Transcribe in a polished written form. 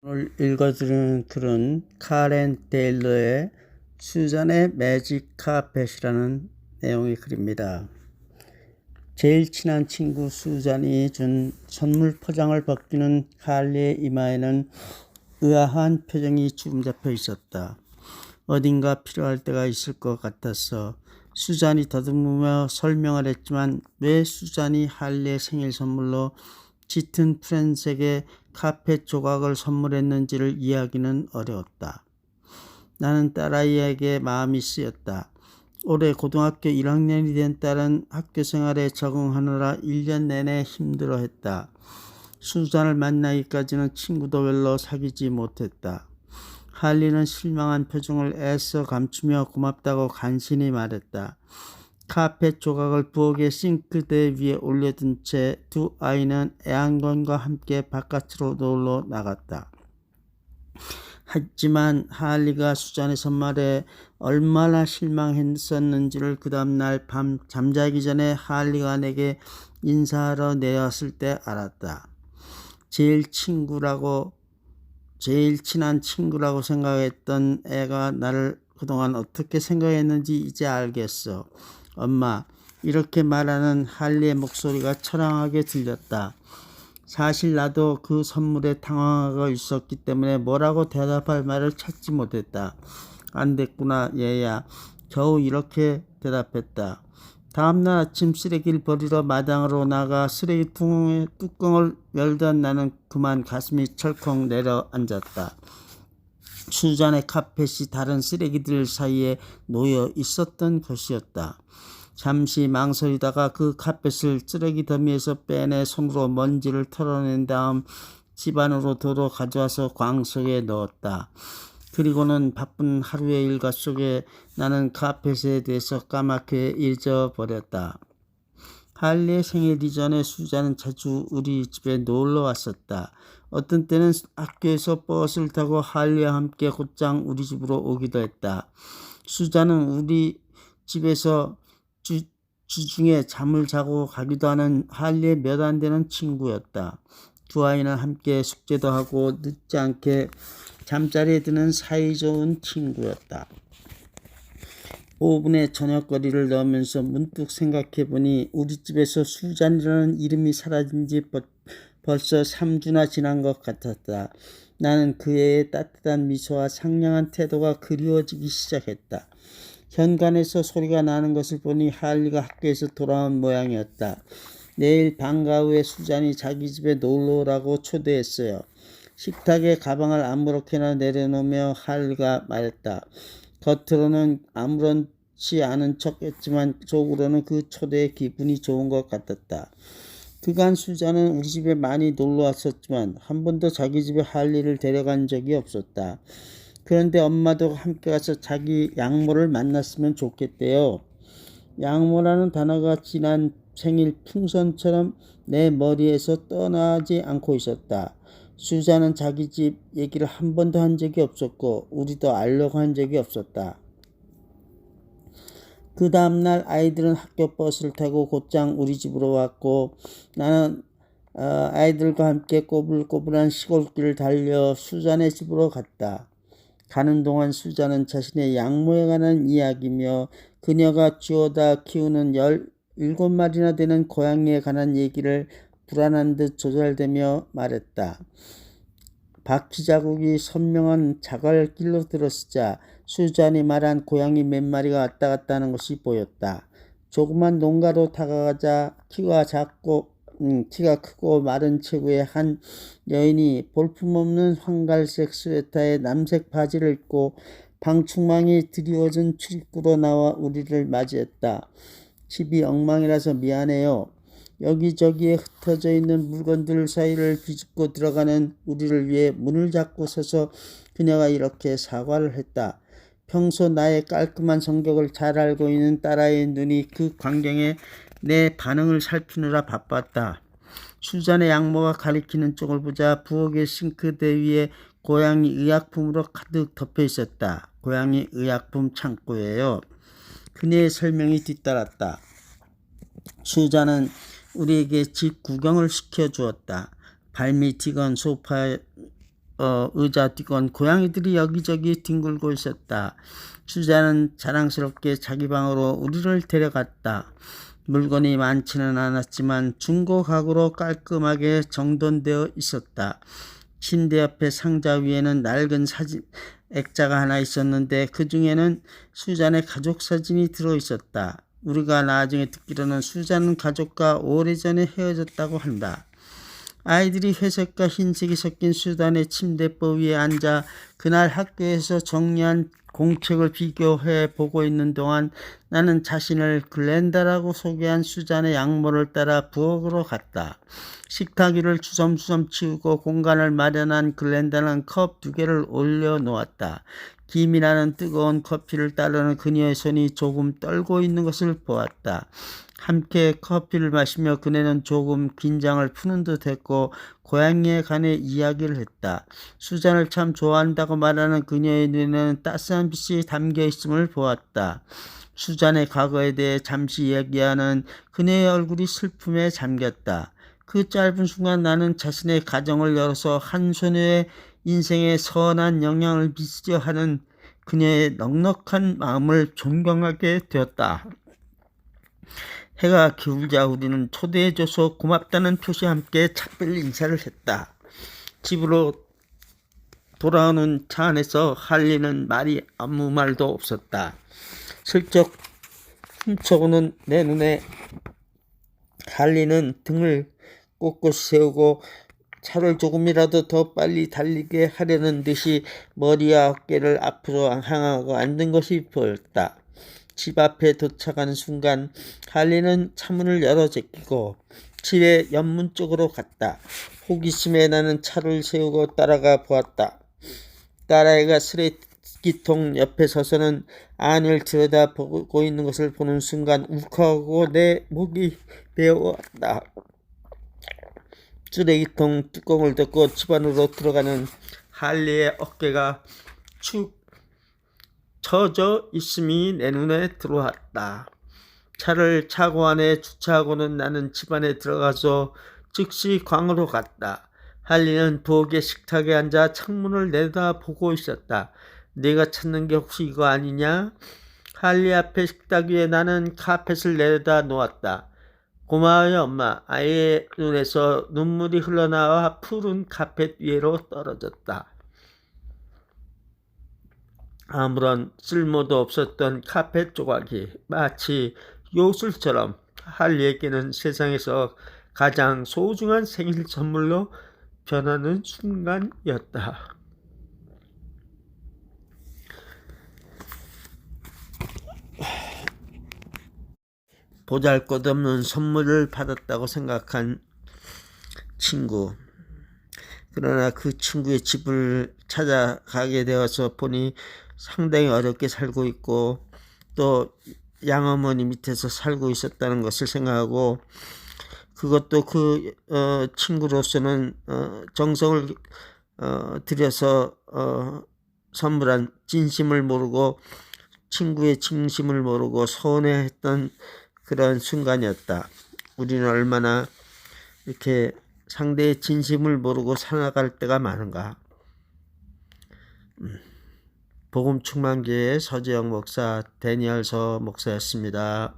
오늘 읽어드리는 글은 카렌 테일러의 수잔의 매직 카펫이라는 내용의 글입니다. 제일 친한 친구 수잔이 준 선물 포장을 벗기는 할리의 이마에는 의아한 표정이 주름 잡혀 있었다. 어딘가 필요할 때가 있을 것 같아서 수잔이 더듬으며 설명을 했지만 왜 수잔이 할리의 생일 선물로 짙은 푸른색의 카펫 조각을 선물했는지를 이해하기는 어려웠다. 나는 딸아이에게 마음이 쓰였다. 올해 고등학교 1학년이 된 딸은 학교 생활에 적응하느라 1년 내내 힘들어했다. 수잔을 만나기까지는 친구도 별로 사귀지 못했다. 할리는 실망한 표정을 애써 감추며 고맙다고 간신히 말했다. 카펫 조각을 부엌의 싱크대 위에 올려둔 채 두 아이는 애완견과 함께 바깥으로 놀러 나갔다. 하지만 할리가 수잔의 선물에 얼마나 실망했었는지를 그 다음날 밤 잠자기 전에 할리가 내게 인사하러 내왔을 때 알았다. 제일 친한 친구라고 생각했던 애가 나를 그동안 어떻게 생각했는지 이제 알겠어. 엄마, 이렇게 말하는 할리의 목소리가 처량하게 들렸다. 사실 나도 그 선물에 당황하고 있었기 때문에 뭐라고 대답할 말을 찾지 못했다. 안 됐구나, 얘야. 겨우 이렇게 대답했다. 다음날 아침 쓰레기를 버리러 마당으로 나가 쓰레기통의 뚜껑을 열던 나는 그만 가슴이 철컥 내려앉았다. 수잔의 카펫이 다른 쓰레기들 사이에 놓여 있었던 것이었다. 잠시 망설이다가 그 카펫을 쓰레기 더미에서 빼내 손으로 먼지를 털어낸 다음 집 안으로 도로 가져와서 광 속에 넣었다. 그리고는 바쁜 하루의 일과 속에 나는 카펫에 대해서 까맣게 잊어버렸다. 할리의 생일 이전에 수잔은 자주 우리 집에 놀러 왔었다. 어떤 때는 학교에서 버스를 타고 할리와 함께 곧장 우리 집으로 오기도 했다. 수잔은 우리 집에서 주중에 잠을 자고 가기도 하는 할리의 몇 안 되는 친구였다. 두 아이는 함께 숙제도 하고 늦지 않게 잠자리에 드는 사이좋은 친구였다. 5분의 저녁거리를 넣으면서 문득 생각해보니 우리 집에서 수잔이라는 이름이 사라진 지 벌써 3주나 지난 것 같았다. 나는 그 애의 따뜻한 미소와 상냥한 태도가 그리워지기 시작했다. 현관에서 소리가 나는 것을 보니 할리가 학교에서 돌아온 모양이었다. 내일 방과 후에 수잔이 자기 집에 놀러 오라고 초대했어요. 식탁에 가방을 아무렇게나 내려놓으며 할리가 말했다. 겉으로는 아무렇지 않은 척했지만 속으로는 그 초대에 기분이 좋은 것 같았다. 그간 수잔은 우리 집에 많이 놀러 왔었지만 한 번도 자기 집에 할리를 데려간 적이 없었다. 그런데 엄마도 함께 가서 자기 양모를 만났으면 좋겠대요. 양모라는 단어가 지난 생일 풍선처럼 내 머리에서 떠나지 않고 있었다. 수잔은 자기 집 얘기를 한 번도 한 적이 없었고 우리도 알려고 한 적이 없었다. 그 다음날 아이들은 학교 버스를 타고 곧장 우리 집으로 왔고 나는 아이들과 함께 꼬불꼬불한 시골길을 달려 수잔의 집으로 갔다. 가는 동안 수잔은 자신의 양모에 관한 이야기며 그녀가 쥐어다 키우는 17마리나 되는 고양이에 관한 얘기를 불안한 듯 조잘대며 말했다. 바퀴 자국이 선명한 자갈길로 들어서자 수잔이 말한 고양이 몇 마리가 왔다 갔다 하는 것이 보였다. 조그만 농가로 다가가자 키가 크고 마른 체구의 한 여인이 볼품없는 황갈색 스웨터에 남색 바지를 입고 방충망이 드리워진 출입구로 나와 우리를 맞이했다. 집이 엉망이라서 미안해요. 여기저기에 흩어져 있는 물건들 사이를 비집고 들어가는 우리를 위해 문을 잡고 서서 그녀가 이렇게 사과를 했다. 평소 나의 깔끔한 성격을 잘 알고 있는 딸아이의 눈이 그 광경에 내 반응을 살피느라 바빴다. 수잔의 양모가 가리키는 쪽을 보자 부엌의 싱크대 위에 고양이 의약품으로 가득 덮여 있었다. 고양이 의약품 창고예요. 그녀의 설명이 뒤따랐다. 수잔은 우리에게 집 구경을 시켜주었다. 발밑이건 소파에 의자 뒤건 고양이들이 여기저기 뒹굴고 있었다. 수자는 자랑스럽게 자기 방으로 우리를 데려갔다. 물건이 많지는 않았지만 중고 가구로 깔끔하게 정돈되어 있었다. 침대 옆에 상자 위에는 낡은 사진 액자가 하나 있었는데 그 중에는 수잔의 가족 사진이 들어있었다. 우리가 나중에 듣기로는 수잔은 가족과 오래전에 헤어졌다고 한다. 아이들이 회색과 흰색이 섞인 수잔의 침대법 위에 앉아 그날 학교에서 정리한 공책을 비교해 보고 있는 동안 나는 자신을 글렌다라고 소개한 수잔의 양모를 따라 부엌으로 갔다. 식탁 위를 주섬주섬 치우고 공간을 마련한 글렌다는 컵 2개를 올려놓았다. 김이 나는 뜨거운 커피를 따르는 그녀의 손이 조금 떨고 있는 것을 보았다. 함께 커피를 마시며 그네는 조금 긴장을 푸는 듯 했고 고양이에 관해 이야기를 했다. 수잔을 참 좋아한다고 말하는 그녀의 눈에는 따스한 빛이 담겨 있음을 보았다. 수잔의 과거에 대해 잠시 얘기하는 그녀의 얼굴이 슬픔에 잠겼다. 그 짧은 순간 나는 자신의 가정을 열어서 한 소녀의 인생에 선한 영향을 미치려 하는 그녀의 넉넉한 마음을 존경하게 되었다. 해가 기울자 우리는 초대해줘서 고맙다는 표시와 함께 작별 인사를 했다. 집으로 돌아오는 차 안에서 할리는 말이 아무 말도 없었다. 슬쩍 훔쳐오는 내 눈에 할리는 등을 꼿꼿이 세우고 차를 조금이라도 더 빨리 달리게 하려는 듯이 머리와 어깨를 앞으로 향하고 앉은 것이 보였다. 집 앞에 도착하는 순간 할리는 차문을 열어 제끼고 집의 옆문 쪽으로 갔다. 호기심에 나는 차를 세우고 따라가 보았다. 딸아이가 쓰레기통 옆에 서서는 안을 들여다보고 있는 것을 보는 순간 욱하고 내 목이 메어왔다. 쓰레기통 뚜껑을 닫고 집 안으로 들어가는 할리의 어깨가 축 처져 있음이 내 눈에 들어왔다. 차를 차고 안에 주차하고는 나는 집 안에 들어가서 즉시 광으로 갔다. 할리는 부엌의 식탁에 앉아 창문을 내다보고 있었다. 내가 찾는 게 혹시 이거 아니냐? 할리 앞에 식탁 위에 나는 카펫을 내다 놓았다. 고마워요 엄마. 아이의 눈에서 눈물이 흘러나와 푸른 카펫 위로 떨어졌다. 아무런 쓸모도 없었던 카펫 조각이 마치 요술처럼 할리에게는 세상에서 가장 소중한 생일 선물로 변하는 순간이었다. 보잘것없는 선물을 받았다고 생각한 친구. 그러나 그 친구의 집을 찾아가게 되어서 보니 상당히 어렵게 살고 있고 또 양어머니 밑에서 살고 있었다는 것을 생각하고 그것도 그 친구로서는 정성을 들여서 선물한 진심을 모르고 친구의 진심을 모르고 서운해했던 그런 순간이었다. 우리는 얼마나 이렇게 상대의 진심을 모르고 살아갈 때가 많은가. 복음 충만교회 서재영 목사, 데니얼서 목사였습니다.